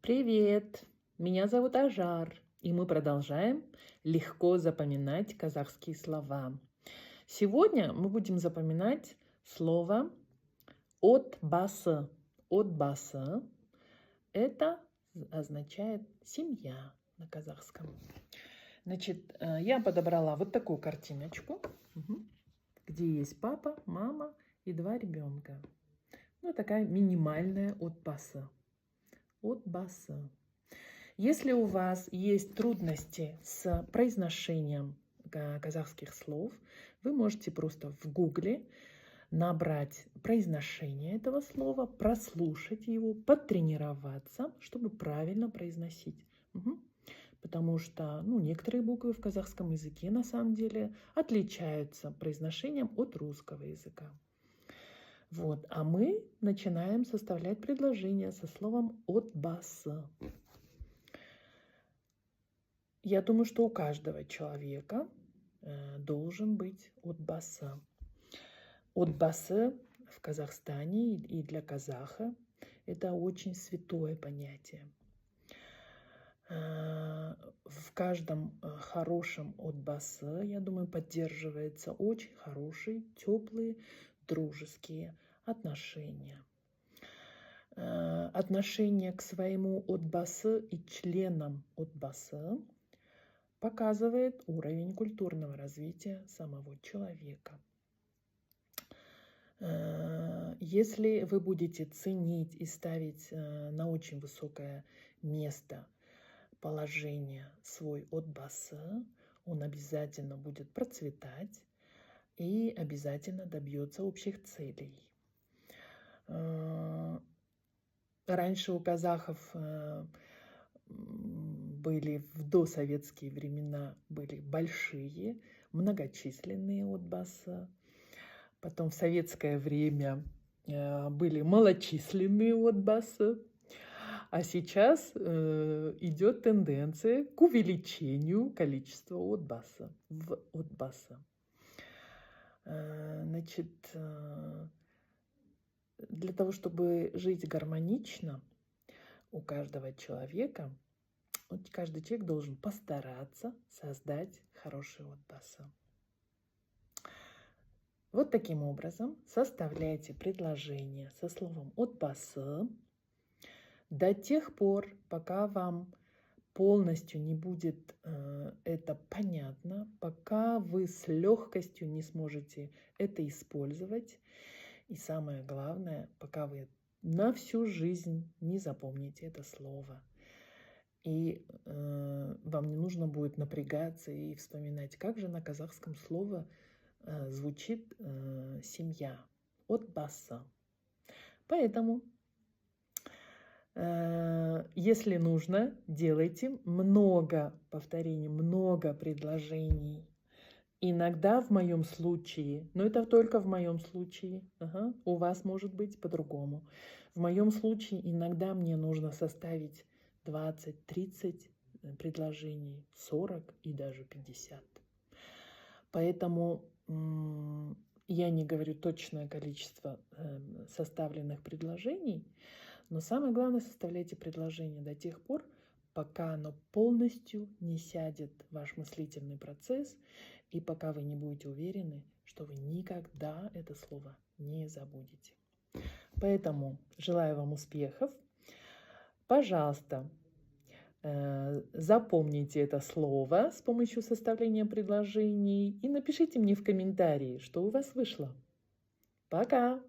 Привет! Меня зовут Ажар, и мы продолжаем легко запоминать казахские слова. Сегодня мы будем запоминать слово отбасы. Отбасы– это означает семья на казахском. Значит, я подобрала вот такую картиночку, где есть папа, мама и два ребенка. Ну, такая минимальная отбасы. Отбасы. Если у вас есть трудности с произношением казахских слов, вы можете просто в Гугле набрать произношение этого слова, прослушать его, потренироваться, чтобы правильно произносить. Потому что некоторые буквы в казахском языке на самом деле отличаются произношением от русского языка. Вот. А мы начинаем составлять предложение со словом отбасы. Я думаю, что у каждого человека должен быть отбасы. Отбасы в Казахстане и для казаха это очень святое понятие. В каждом хорошем отбасы, я думаю, поддерживается очень хорошие, теплые, дружеские отношения. Отношение к своему отбасы и членам отбасы показывает уровень культурного развития самого человека. Если вы будете ценить и ставить на очень высокое место положение свой отбасы, он обязательно будет процветать и обязательно добьется общих целей. Раньше у казахов были в досоветские времена большие, многочисленные отбасы. Потом в советское время были малочисленные отбасы. А сейчас идет тенденция к увеличению количества отбаса в отбаса. Значит, для того, чтобы жить гармонично, у каждого человека, каждый человек должен постараться создать хорошие отбасы. Вот таким образом составляйте предложение со словом отбасы до тех пор, пока вам полностью не будет это понятно, пока вы с легкостью не сможете это использовать. И самое главное, пока вы на всю жизнь не запомните это слово. И вам не нужно будет напрягаться и вспоминать, как же на казахском слово звучит семья. Отбасы. Поэтому, если нужно, делайте много повторений, много предложений. Иногда в моем случае, но это только в моем случае, у вас может быть по-другому. В моем случае иногда мне нужно составить 20-30 предложений, 40 и даже 50. Поэтому я не говорю точное количество составленных предложений, но самое главное, составляйте предложение до тех пор, пока оно полностью не сядет в ваш мыслительный процесс, и пока вы не будете уверены, что вы никогда это слово не забудете. Поэтому желаю вам успехов. Пожалуйста, запомните это слово с помощью составления предложений и напишите мне в комментарии, что у вас вышло. Пока!